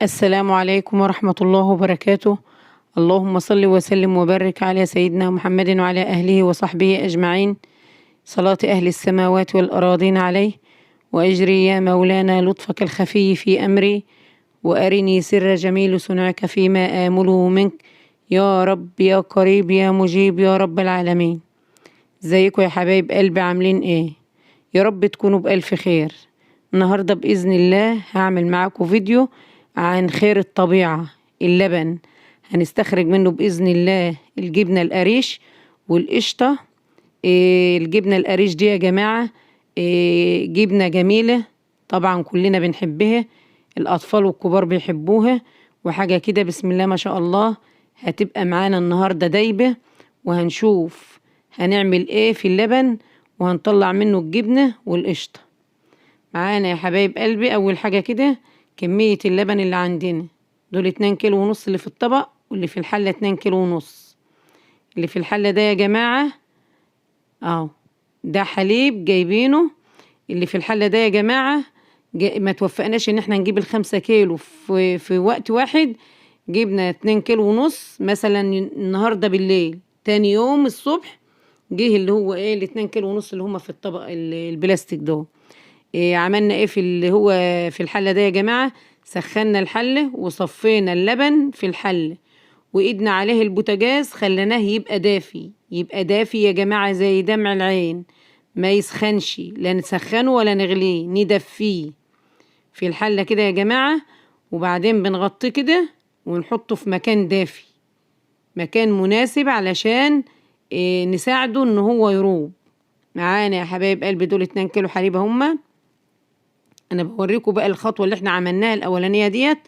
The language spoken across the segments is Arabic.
السلام عليكم ورحمة الله وبركاته. اللهم صل وسلم وبارك على سيدنا محمد وعلى أهله وصحبه أجمعين، صلاة أهل السماوات والأراضين عليه. وأجري يا مولانا لطفك الخفي في أمري، وأرني سر جميل صنعك فيما آمله منك، يا رب يا قريب يا مجيب يا رب العالمين. ازيكم يا حبايب قلبي، عاملين ايه؟ يا رب تكونوا بألف خير. النهاردة بإذن الله هعمل معاكم فيديو عن خير الطبيعة، اللبن. هنستخرج منه بإذن الله الجبنة القريش والقشطة. الجبنة القريش دي يا جماعة جبنة جميلة، طبعا كلنا بنحبها، الأطفال والكبار بيحبوها، وحاجة كده بسم الله ما شاء الله. هتبقى معانا النهاردة دايبة، وهنشوف هنعمل ايه في اللبن، وهنطلع منه الجبنة والقشطة. معانا يا حبايب قلبي أول حاجة كده كمية اللبن اللي عندنا دول 2 كيلو ونص، اللي في الطبق واللي في الحلة 2 كيلو ونص. اللي في الحلة ده يا جماعة اهو، ده حليب جايبينه. اللي في الحلة ده يا جماعة ما توفقناش ان احنا نجيب ال5 كيلو في وقت واحد. جبنا 2 كيلو ونص مثلا النهاردة بالليل، تاني يوم الصبح جه اللي هو ايه ال2 كيلو ونص اللي هما في الطبق البلاستيك ده. عملنا ايه في اللي هو في الحلة ده يا جماعة؟ سخنا الحلة وصفينا اللبن في الحلة، وإيدنا عليه البوتاجاز، خليناه يبقى دافي، يبقى دافي يا جماعة زي دمع العين، ما يسخنش، لا نسخنه ولا نغليه، ندفيه في الحلة كده يا جماعة. وبعدين بنغطيه كده ونحطه في مكان دافي، مكان مناسب علشان نساعده ان هو يروب معانا يا حبايب قلبي. دول 2 كيلو حليب هما. انا بوريكم بقى الخطوة اللي احنا عملناها الاولانية ديت.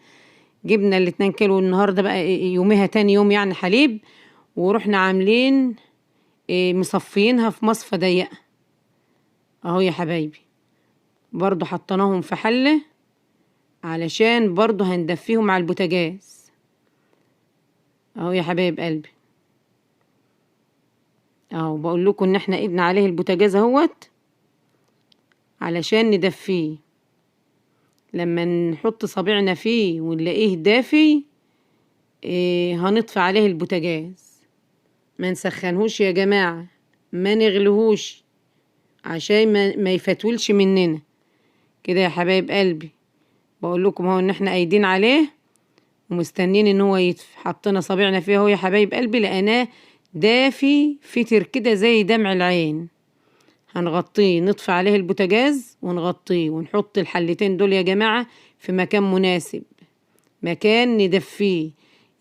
جبنا ال2 كيلو النهاردة بقى يومها تاني يوم يعني حليب، ورحنا عاملين مصفيينها في مصفى ضيقة اهو يا حبايبي. برضو حطيناهم في حلة علشان برضو هندفيهم على البوتاجاز اهو يا حبايب قلبي. اهو بقول لكم ان احنا ايدنا عليه البوتاجاز اهوت علشان ندفيه. لما نحط صابعنا فيه ونلاقيه دافي هنطفي عليه البوتاجاز، ما نسخنهوش يا جماعة، ما نغلهوش عشان ما يفتولش مننا كده يا حبايب قلبي. بقول لكم اهو ان احنا قايدين عليه ومستنين ان هو يدفي. حطينا صابعنا فيه اهو يا حبايب قلبي، لقيناه دافي فتر كده زي دمع العين. هنغطيه، نطفي عليه البوتاجاز ونغطيه، ونحط الحلتين دول يا جماعة في مكان مناسب، مكان ندفيه،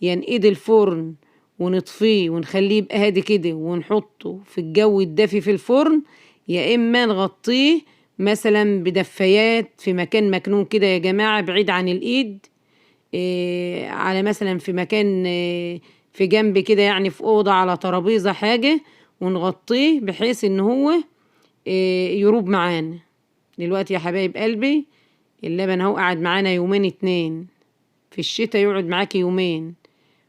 ينقيد الفرن ونطفيه ونخليه يبقى هادي كده ونحطه في الجو الدافي في الفرن، يا اما نغطيه مثلا بدفايات في مكان مكنون كده يا جماعة بعيد عن الايد، على مثلا في مكان في جنب كده، يعني في أوضة على ترابيزة حاجة، ونغطيه بحيث ان هو يروب معانا. دلوقتي يا حبايب قلبي اللبن اهو قعد معانا يومين 2. في الشتاء يقعد معاكي يومين،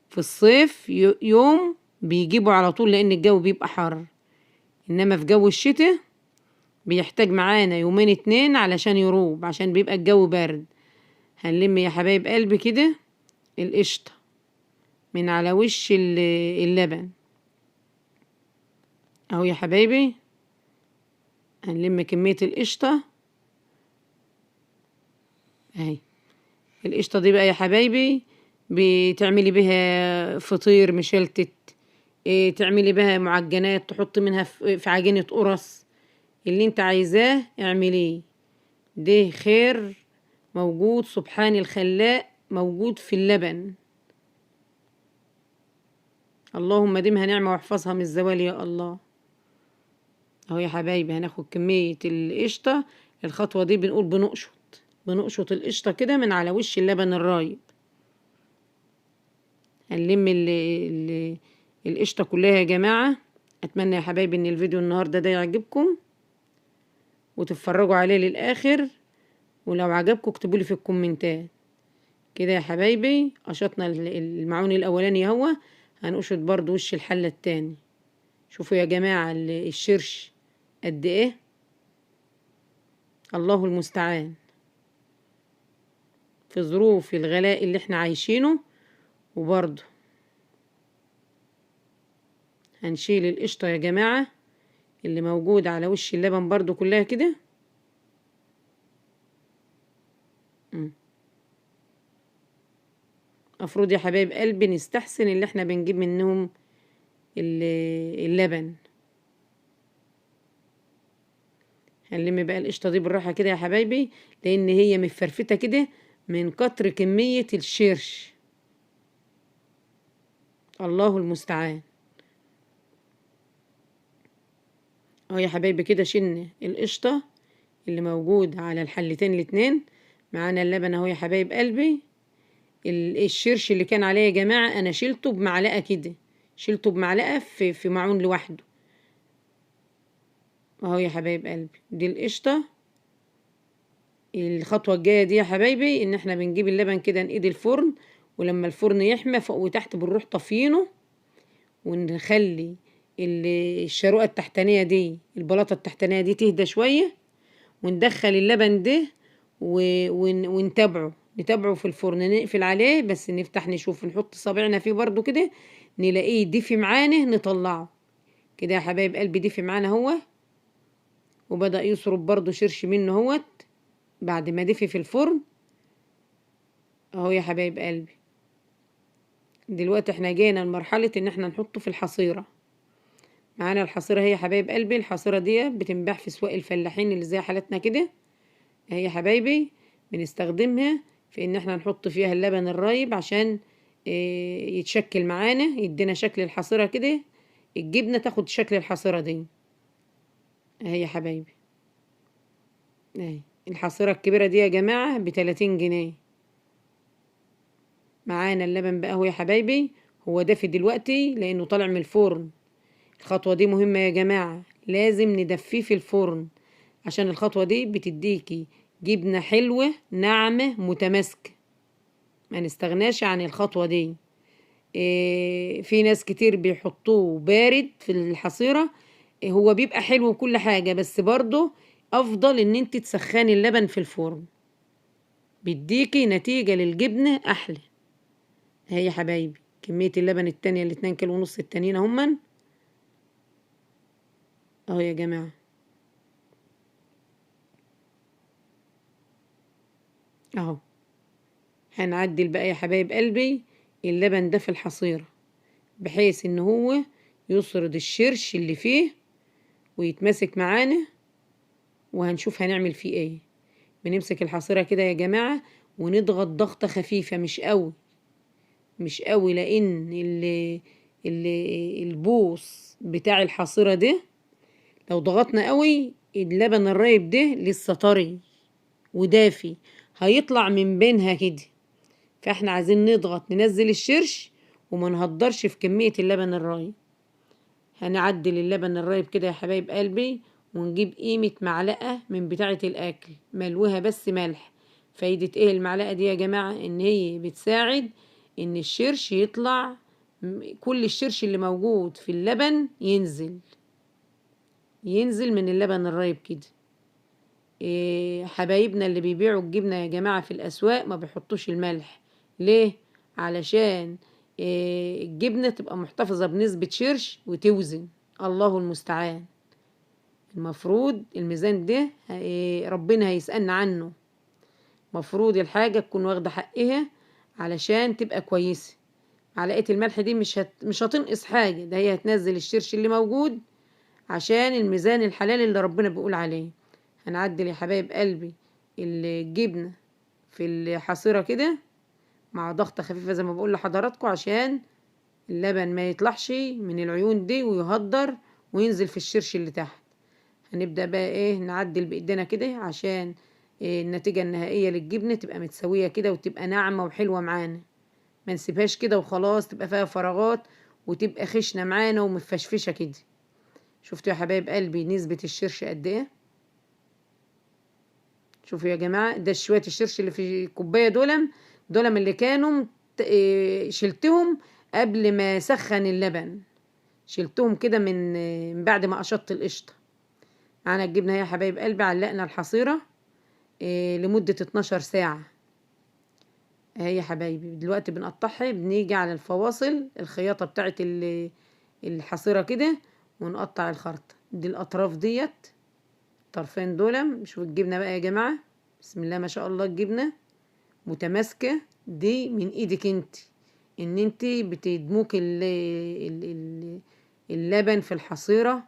في الصيف يوم بيجيبه على طول لان الجو بيبقى حر. انما في جو الشتاء بيحتاج معانا يومين 2 علشان يروب، عشان بيبقى الجو بارد. هنلم يا حبايب قلبي كده القشطة من على وش اللبن اهو يا حبايبي. هنلم كمية القشطة اهي. القشطة دي بقى يا حبايبي بتعملي بها فطير مشلتت، تعملي بها معجنات، تحطي منها في عجينة قرص، اللي انت عايزاه اعمليه. ده خير موجود، سبحان الخلاق موجود في اللبن. اللهم ديمها نعمة واحفظها من الزوال يا الله. اهو يا حبايبي هناخد كمية القشطة. الخطوة دي بنقول بنقشط القشطة كده من على وش اللبن الرايب. هنلم القشطة كلها يا جماعة. اتمنى يا حبايبي ان الفيديو النهاردة ده يعجبكم وتتفرجوا عليه للآخر، ولو عجبكم اكتبولي في الكومنتات. كده يا حبايبي قشطنا المعون الاولاني اهو. هنقشط برضو وش الحلة التاني. شوفوا يا جماعة الشرش قد ايه، الله المستعان. في ظروف الغلاء اللي احنا عايشينه. وبرضه هنشيل القشطة يا جماعة اللي موجودة على وش اللبن برضه كلها كده. مفروض يا حبايب قلبي نستحسن اللي احنا بنجيب منهم اللبن. هنلم بقى القشطة دي بالراحة كده يا حبايبي، لان هي مفرفتة كده من كتر كمية الشرش. الله المستعان. اهو يا حبايبي كده شلنا القشطة اللي موجود على الحلتين الاتنين. معانا اللبن اهو يا حبايب قلبي. الشرش اللي كان عليه يا جماعة انا شلته بمعلقة كده، شلته بمعلقة في معون لوحده اهو يا حبايب قلبي. دي القشطة. الخطوة الجاية دي يا حبايبي ان احنا بنجيب اللبن كده نقيد الفرن، ولما الفرن يحمى فوق وتحت بنروح طافيينه، ونخلي الشروقة التحتانية دي، البلاطة التحتانية دي تهدى شوية، وندخل اللبن ده نتابعه في الفرن. نقفل عليه بس نفتح نشوف، نحط صابعنا فيه برضو كده نلاقيه دفي معانا نطلعه كده يا حبايب قلبي. دفي معانا هو، وبدأ يصرب برضو شرش منه هوت بعد ما دفي في الفرن اهو يا حبايب قلبي. دلوقتي احنا جينا لمرحلة ان احنا نحطه في الحصيرة. معانا الحصيرة هي يا حبايب قلبي. الحصيرة دي بتنباع في سواق الفلاحين اللي زي حالتنا كده اهي يا حبايبي. بنستخدمها في ان احنا نحط فيها اللبن الرايب عشان يتشكل معانا، يدينا شكل الحصيرة كده، الجبنة تاخد شكل الحصيرة دي اهي يا حبايبي. اهي الحصيرة الكبيرة دي يا جماعة ب30 جنيه. معانا اللبن بقى اهو يا حبايبي. هو دافي دلوقتي لانه طالع من الفرن. الخطوة دي مهمة يا جماعة، لازم ندفيه في الفرن عشان الخطوة دي بتديكي جبنة حلوة ناعمة متماسكة. ما نستغناش عن الخطوة دي. في ناس كتير بيحطوه بارد في الحصيرة. هو بيبقى حلو وكل حاجة، بس برضه افضل ان انت تسخني اللبن في الفرن، بيديكي نتيجة للجبنة احلى. اهي يا حبايبي كمية اللبن التانية ال2 كيلو ونص التانيين هما اهو يا جماعة. اهو هنعدل بقى يا حبايب قلبي اللبن ده في الحصيرة بحيث ان هو يسرد الشرش اللي فيه ويتمسك معانا. وهنشوف هنعمل فيه ايه. بنمسك الحصيرة كده يا جماعة ونضغط ضغطة خفيفة، مش قوي مش قوي، لان البوص بتاع الحصيرة ده لو ضغطنا قوي اللبن الرايب ده لسه طري ودافي هيطلع من بينها كده. فاحنا عايزين نضغط ننزل الشرش وما نهدرش في كمية اللبن الرايب. هنعدل اللبن الرايب كده يا حبايب قلبي، ونجيب قيمة معلقة من بتاعة الأكل ملوها بس ملح. فايدة ايه المعلقة دي يا جماعة؟ ان هي بتساعد ان الشرش يطلع، كل الشرش اللي موجود في اللبن ينزل من اللبن الرايب كده. حبايبنا اللي بيبيعوا الجبنة يا جماعة في الأسواق ما بيحطوش الملح. ليه؟ علشان الجبنة تبقى محتفظة بنسبة شرش وتوزن. الله المستعان. المفروض الميزان ده ربنا هيسألنا عنه. مفروض الحاجة تكون واخدة حقها علشان تبقى كويسة. معلقة الملح دي مش هتنقص حاجة، ده هي هتنزل الشرش اللي موجود عشان الميزان الحلال اللي ربنا بيقول عليه. هنعدل يا حبايب قلبي الجبنة في الحصيرة كده مع ضغطة خفيفة زي ما بقول لحضراتكم عشان اللبن ما يطلعش من العيون دي ويهدر وينزل في الشرش اللي تحت. هنبدأ بقى ايه نعدل بايدينا كده عشان النتيجة النهائية للجبنة تبقى متسوية كده وتبقى ناعمة وحلوة معانا. ما نسيبهاش كده وخلاص تبقى فيها فراغات وتبقى خشنة معانا ومفشفشة كده. شفتوا يا حبايب قلبي نسبة الشرش قد ايه؟ شوفوا يا جماعة ده شوية الشرش اللي في الكوباية دول اللي كانوا شلتهم قبل ما سخن اللبن. شلتهم كده من بعد ما قشطت القشطة. معانا الجبنة هي يا حبايب قلبي. علقنا الحصيرة لمدة 12 ساعة. اهي يا حبايبي دلوقتي بنقطعها، بنيجي على الفواصل الخياطة بتاعت الحصيرة كده، ونقطع الخرطة دي الأطراف ديت، الطرفين دول. شوفوا الجبنة بقى يا جماعة، بسم الله ما شاء الله، الجبنة متماسكة دي من ايدك انت، ان انت بتدموك اللبن في الحصيرة،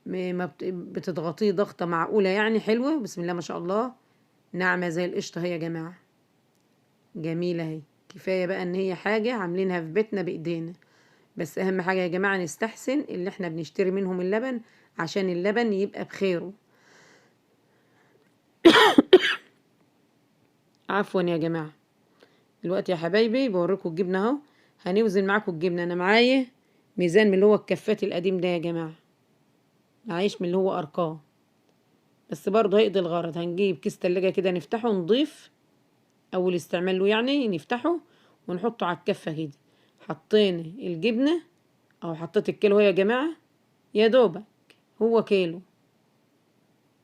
ما بتضغطيه ضغطة معقولة يعني حلوة، بسم الله ما شاء الله، ناعمة زي القشطة هي يا جماعة، جميلة اهي. كفاية بقى ان هي حاجة عاملينها في بيتنا بايدينا. بس اهم حاجة يا جماعة نستحسن اللي احنا بنشتري منهم اللبن، عشان اللبن يبقى بخيره. عفوا يا جماعة. دلوقتي يا حبايبي بوريكم الجبنة اهو، هنوزن معاكم الجبنة. انا معايا ميزان من اللي هو الكفات القديم ده يا جماعة، معيش من اللي هو ارقام، بس برضه هيقضي الغرض. هنجيب كيس تلاجة كده نفتحه نضيف، اول استعمال له يعني، نفتحه ونحطه على الكفة كده. حطينا الجبنة او حطيت الكيلو يا جماعة، يا دوبك هو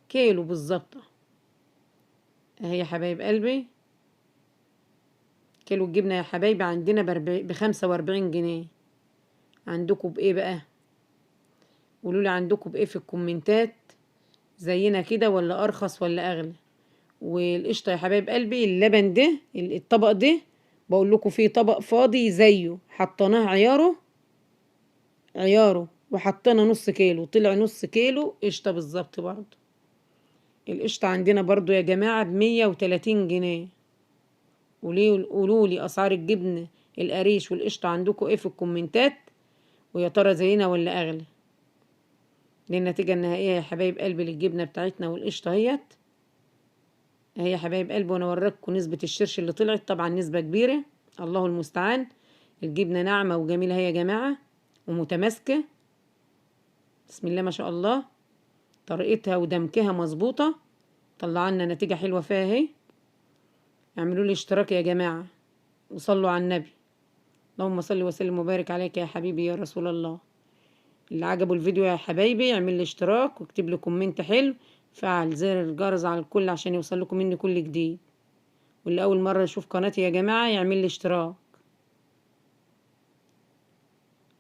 كيلو بالظبط اهي يا حبايب قلبي. كيلو الجبنة يا حبايبي عندنا ب45 جنيه. عندكم بايه بقى؟ قولولي عندكم بايه في الكومنتات، زينا كده ولا ارخص ولا اغلى؟ والقشطة يا حبايب قلبي، اللبن ده الطبق ده بقول لكم فيه طبق فاضي زيه، حطيناه عياره وحطينا نص كيلو، طلع نص كيلو قشطة بالظبط. برضه القشطة عندنا برضه يا جماعة ب130 جنيه. قولولي اسعار الجبن القريش والقشطة عندكم ايه في الكومنتات، ويا ترى زينا ولا اغلى؟ دي النتيجة النهائية يا حبايب قلبي للجبنة بتاعتنا والقشطة اهيت اهي يا حبايب قلبي. وانا وراكم نسبة الشرش اللي طلعت، طبعا نسبة كبيرة، الله المستعان. الجبنة ناعمة وجميلة هي يا جماعة ومتماسكة، بسم الله ما شاء الله، طريقتها ودمكها مظبوطة، طلع لنا نتيجة حلوة فيها اهي. اعملوا لي اشتراك يا جماعة وصلوا على النبي، اللهم صل وسلم وبارك عليك يا حبيبي يا رسول الله. اللي عجبه الفيديو يا حبايبي يعمل لي اشتراك واكتب لي كومنت حلو، فعل زر الجرس على الكل عشان يوصل لكم مني كل جديد. واللي اول مرة يشوف قناتي يا جماعة يعمل لي اشتراك،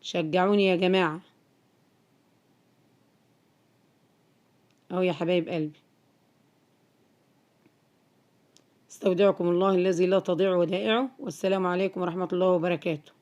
شجعوني يا جماعة اهو يا حبايب قلبي. استودعكم الله الذي لا تضيع ودائعه، والسلام عليكم ورحمة الله وبركاته.